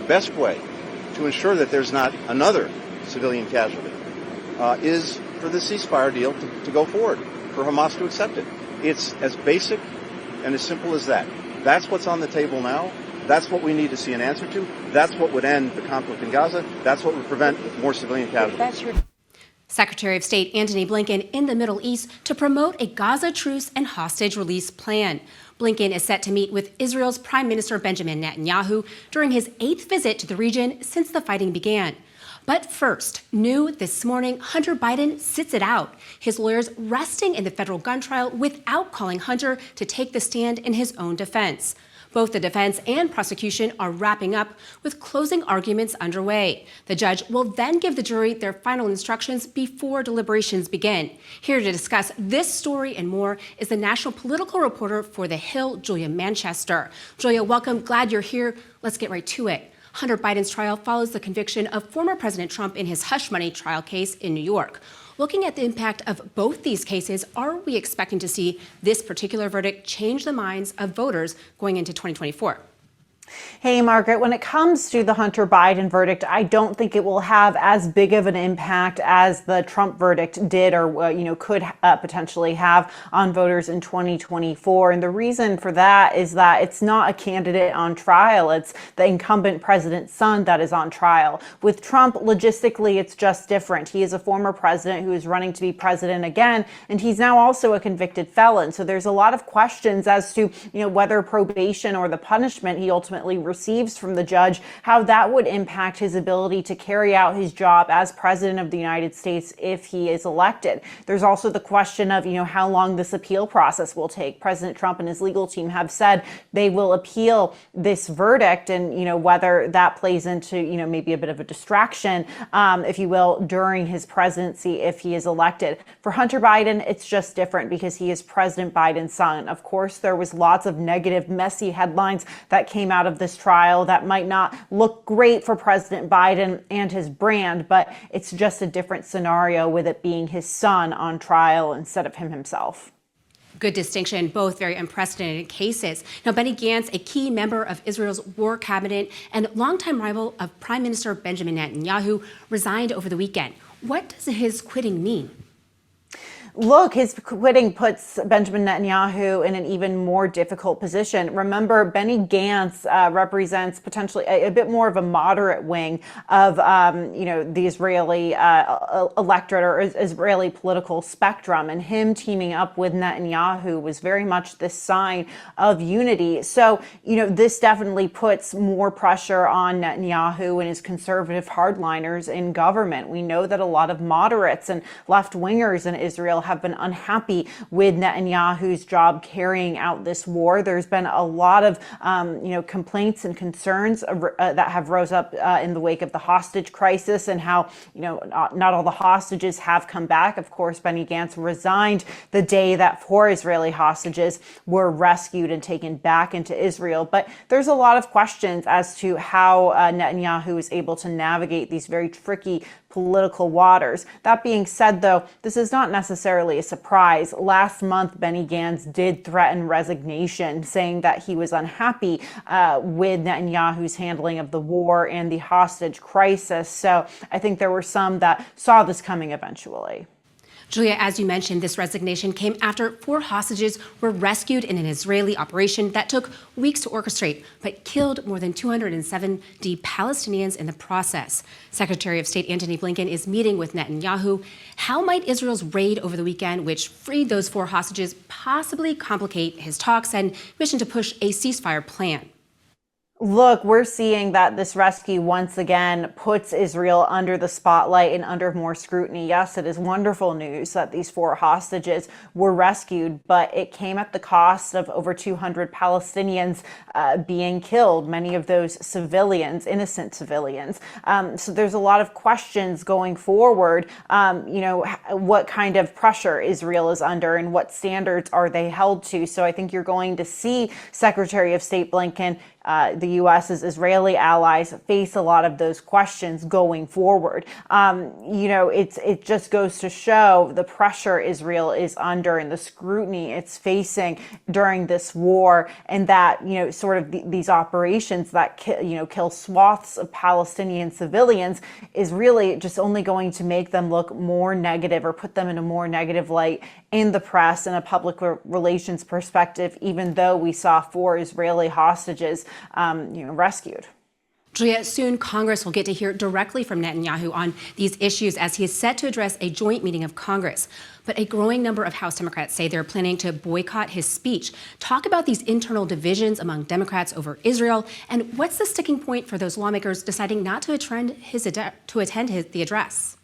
best way to ensure that there's not another civilian casualty is for the ceasefire deal to go forward, for Hamas to accept it. It's as basic and as simple as that. That's what's on the table now. That's what we need to see an answer to. That's what would end the conflict in Gaza. That's what would prevent more civilian casualties. Secretary of State Antony Blinken in the Middle East to promote a Gaza truce and hostage release plan. Blinken is set to meet with Israel's Prime Minister Benjamin Netanyahu during his 8th visit to the region since the fighting began. But first, new this morning, Hunter Biden sits it out. His lawyers resting in the federal gun trial without calling Hunter to take the stand in his own defense. Both the defense and prosecution are wrapping up with closing arguments underway. The judge will then give the jury their final instructions before deliberations begin. Here to discuss this story and more is the national political reporter for The Hill, Julia Manchester. Julia, welcome. Glad you're here. Let's get right to it. Hunter Biden's trial follows the conviction of former President Trump in his hush money trial case in New York. Looking at the impact of both these cases, are we expecting to see this particular verdict change the minds of voters going into 2024? Hey, Margaret, when it comes to the Hunter Biden verdict, I don't think it will have as big of an impact as the Trump verdict did or, could potentially have on voters in 2024. And the reason for that is that it's not a candidate on trial. It's the incumbent president's son that is on trial. With Trump, logistically, it's just different. He is a former president who is running to be president again, and he's now also a convicted felon. So there's a lot of questions as to, whether probation or the punishment he ultimately receives from the judge, how that would impact his ability to carry out his job as president of the United States if he is elected. There's also the question of, how long this appeal process will take. President Trump and his legal team have said they will appeal this verdict, and, whether that plays into, maybe a bit of a distraction, if you will, during his presidency if he is elected. For Hunter Biden, it's just different because he is President Biden's son. Of course, there was lots of negative, messy headlines that came out of this trial that might not look great for President Biden and his brand, but it's just a different scenario with it being his son on trial instead of him himself. Good distinction, both very unprecedented cases. Now, Benny Gantz, a key member of Israel's war cabinet and longtime rival of Prime Minister Benjamin Netanyahu, resigned over the weekend. What does his quitting mean? Look, his quitting puts Benjamin Netanyahu in an even more difficult position. Remember, Benny Gantz represents potentially a bit more of a moderate wing of, the Israeli electorate or Israeli political spectrum. And him teaming up with Netanyahu was very much this sign of unity. So, this definitely puts more pressure on Netanyahu and his conservative hardliners in government. We know that a lot of moderates and left-wingers in Israel have been unhappy with Netanyahu's job carrying out this war. There's been a lot of, complaints and concerns that have rose up in the wake of the hostage crisis and how, not all the hostages have come back. Of course, Benny Gantz resigned the day that 4 Israeli hostages were rescued and taken back into Israel. But there's a lot of questions as to how Netanyahu is able to navigate these very tricky political waters. That being said, though, this is not necessarily a surprise. Last month, Benny Gantz did threaten resignation, saying that he was unhappy with Netanyahu's handling of the war and the hostage crisis. So I think there were some that saw this coming eventually. Julia, as you mentioned, this resignation came after 4 hostages were rescued in an Israeli operation that took weeks to orchestrate, but killed more than 270 Palestinians in the process. Secretary of State Antony Blinken is meeting with Netanyahu. How might Israel's raid over the weekend, which freed those 4 hostages, possibly complicate his talks and mission to push a ceasefire plan? Look, we're seeing that this rescue once again puts Israel under the spotlight and under more scrutiny. Yes, it is wonderful news that these 4 hostages were rescued, but it came at the cost of over 200 Palestinians being killed, many of those civilians, innocent civilians. So there's a lot of questions going forward, what kind of pressure Israel is under and what standards are they held to. So I think you're going to see Secretary of State Blinken the U.S.'s Israeli allies face a lot of those questions going forward. It just goes to show the pressure Israel is under and the scrutiny it's facing during this war, and that, sort of these operations that kill swaths of Palestinian civilians is really just only going to make them look more negative or put them in a more negative light in the press and a public relations perspective, even though we saw 4 Israeli hostages rescued. Julia, soon Congress will get to hear directly from Netanyahu on these issues as he is set to address a joint meeting of Congress. But a growing number of House Democrats say they're planning to boycott his speech. Talk about these internal divisions among Democrats over Israel, and what's the sticking point for those lawmakers deciding not to attend the address?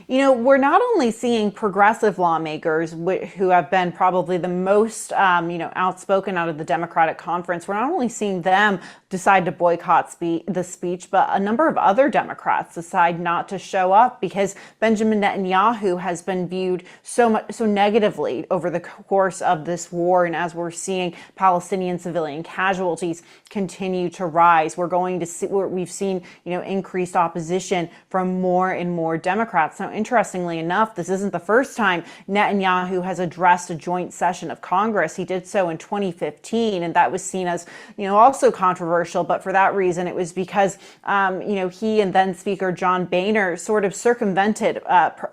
We're not only seeing progressive lawmakers who have been probably the most, outspoken out of the Democratic conference. We're not only seeing them decide to boycott the speech, but a number of other Democrats decide not to show up because Benjamin Netanyahu has been viewed so negatively over the course of this war. And as we're seeing Palestinian civilian casualties continue to rise, we've seen, increased opposition from more and more Democrats. Now, interestingly enough, this isn't the first time Netanyahu has addressed a joint session of Congress. He did so in 2015, and that was seen as, also controversial. But for that reason, it was because, he and then Speaker John Boehner sort of circumvented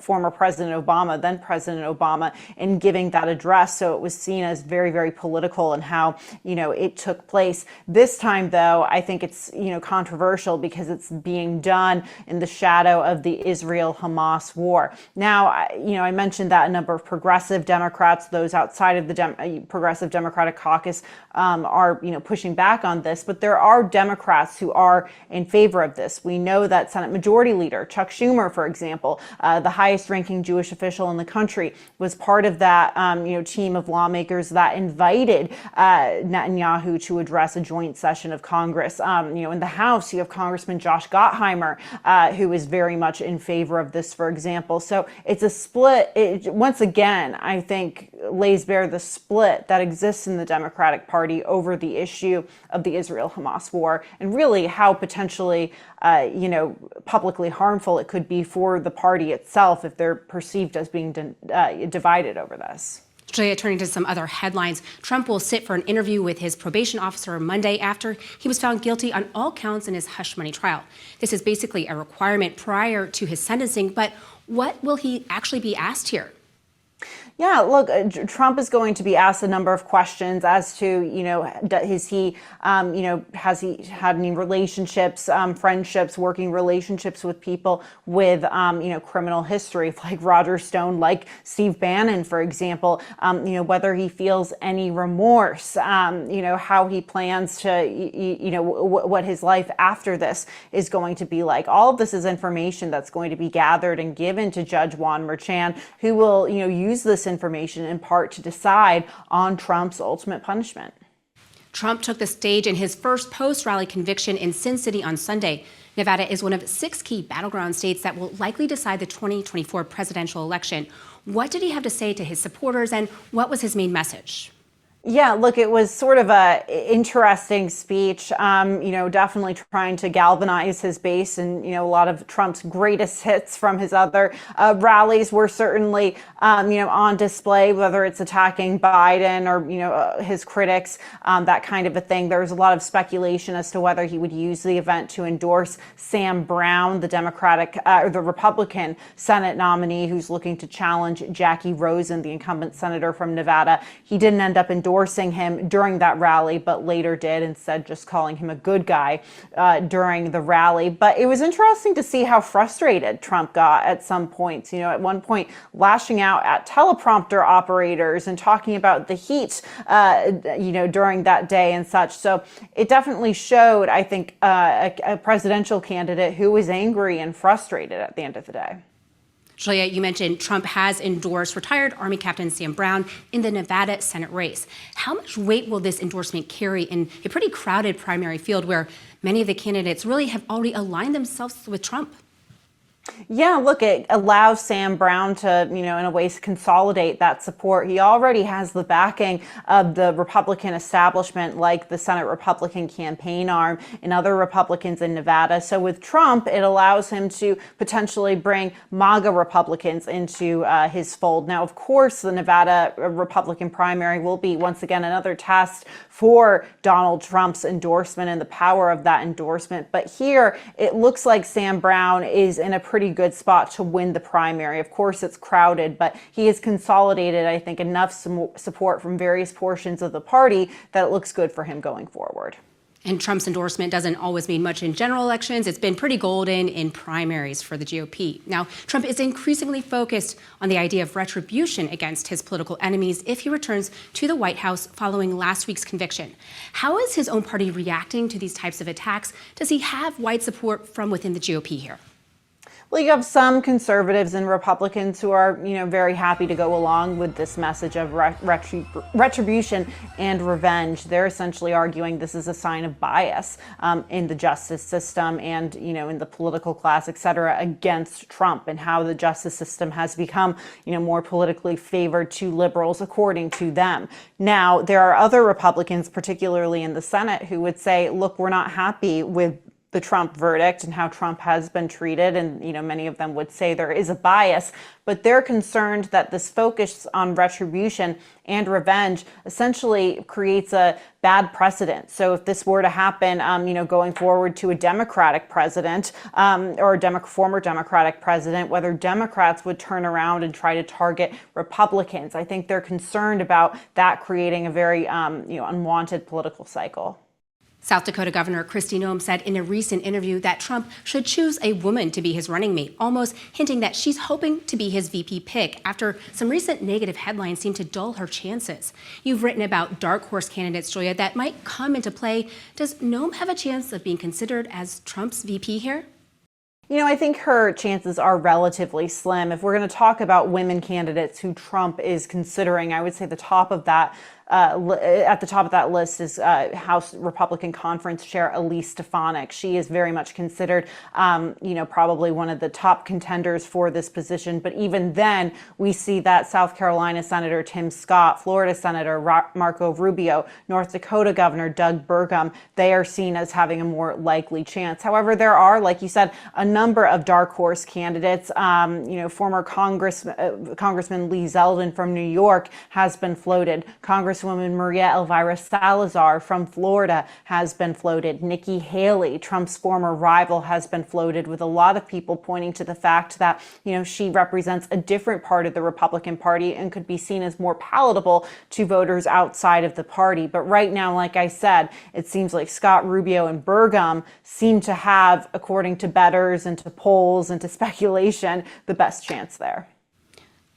former President Obama, in giving that address. So it was seen as very, very political in how, it took place. This time, though, I think it's, controversial because it's being done in the shadow of the Israel-Hamas war. Now, I mentioned that a number of progressive Democrats, those outside of the Progressive Democratic Caucus, are, pushing back on this, but there are Democrats who are in favor of this. We know that Senate Majority Leader Chuck Schumer, for example, the highest-ranking Jewish official in the country, was part of that, team of lawmakers that invited Netanyahu to address a joint session of Congress. In the House, you have Congressman Josh Gottheimer, who is very much in favor of this, for example. So it's a split. It, once again, I think, lays bare the split that exists in the Democratic Party over the issue of the Israel-Hamas war, and really how potentially, publicly harmful it could be for the party itself if they're perceived as being divided over this. Julia, turning to some other headlines, Trump will sit for an interview with his probation officer Monday after he was found guilty on all counts in his hush money trial. This is basically a requirement prior to his sentencing, but what will he actually be asked here? Yeah, look, Trump is going to be asked a number of questions as to, has he had any relationships, friendships, working relationships with people with, criminal history, like Roger Stone, like Steve Bannon, for example, whether he feels any remorse, how he plans to, what his life after this is going to be like. All of this is information that's going to be gathered and given to Judge Juan Merchan, who will, use this information in part to decide on Trump's ultimate punishment. Trump took the stage in his first post-rally conviction in Sin City on Sunday. Nevada is one of 6 key battleground states that will likely decide the 2024 presidential election. What did he have to say to his supporters, and what was his main message? Yeah, look, it was sort of a interesting speech, definitely trying to galvanize his base, and, a lot of Trump's greatest hits from his other rallies were certainly, on display, whether it's attacking Biden or, his critics, that kind of a thing. There was a lot of speculation as to whether he would use the event to endorse Sam Brown, the Republican Senate nominee who's looking to challenge Jackie Rosen, the incumbent senator from Nevada. He didn't end up endorsing him during that rally, but later did, instead just calling him a good guy during the rally. But it was interesting to see how frustrated Trump got at some points. At one point, lashing out at teleprompter operators and talking about the heat, during that day and such. So it definitely showed, I think, a presidential candidate who was angry and frustrated at the end of the day. Julia, you mentioned Trump has endorsed retired Army Captain Sam Brown in the Nevada Senate race. How much weight will this endorsement carry in a pretty crowded primary field where many of the candidates really have already aligned themselves with Trump? Yeah, look, it allows Sam Brown to, in a way, consolidate that support. He already has the backing of the Republican establishment, like the Senate Republican campaign arm and other Republicans in Nevada. So with Trump, it allows him to potentially bring MAGA Republicans into his fold. Now, of course, the Nevada Republican primary will be, once again, another test for Donald Trump's endorsement and the power of that endorsement. But here, it looks like Sam Brown is in a pretty good spot to win the primary. Of course, it's crowded, but he has consolidated, I think, enough support from various portions of the party that it looks good for him going forward. And Trump's endorsement doesn't always mean much in general elections. It's been pretty golden in primaries for the GOP. Now, Trump is increasingly focused on the idea of retribution against his political enemies if he returns to the White House following last week's conviction. How is his own party reacting to these types of attacks? Does he have wide support from within the GOP here? Well, you have some conservatives and Republicans who are, very happy to go along with this message of retribution and revenge. They're essentially arguing this is a sign of bias in the justice system and, in the political class, et cetera, against Trump, and how the justice system has become, more politically favored to liberals, according to them. Now, there are other Republicans, particularly in the Senate, who would say, look, we're not happy with the Trump verdict and how Trump has been treated. And, many of them would say there is a bias, but they're concerned that this focus on retribution and revenge essentially creates a bad precedent. So if this were to happen, going forward to a Democratic president or a former Democratic president, whether Democrats would turn around and try to target Republicans. I think they're concerned about that creating a very, unwanted political cycle. South Dakota Governor Kristi Noem said in a recent interview that Trump should choose a woman to be his running mate, almost hinting that she's hoping to be his VP pick after some recent negative headlines seem to dull her chances. You've written about dark horse candidates, Julia, that might come into play. Does Noem have a chance of being considered as Trump's VP here? I think her chances are relatively slim. If we're going to talk about women candidates who Trump is considering, I would say the top of that at the top of that list is House Republican Conference Chair Elise Stefanik. She is very much considered, probably one of the top contenders for this position. But even then, we see that South Carolina Senator Tim Scott, Florida Senator Marco Rubio, North Dakota Governor Doug Burgum, they are seen as having a more likely chance. However, there are, like you said, a number of dark horse candidates. Former Congressman Lee Zeldin from New York has been floated. Congresswoman Maria Elvira Salazar from Florida has been floated. Nikki Haley, Trump's former rival, has been floated, with a lot of people pointing to the fact that, she represents a different part of the Republican Party and could be seen as more palatable to voters outside of the party. But right now, like I said, it seems like Scott, Rubio, and Burgum seem to have, according to bettors and to polls and to speculation, the best chance there.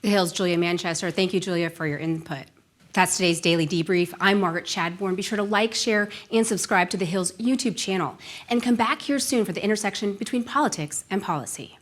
The Hill's Julia Manchester. Thank you, Julia, for your input. That's today's Daily Debrief. I'm Margaret Chadbourne. Be sure to like, share, and subscribe to The Hill's YouTube channel. And come back here soon for the intersection between politics and policy.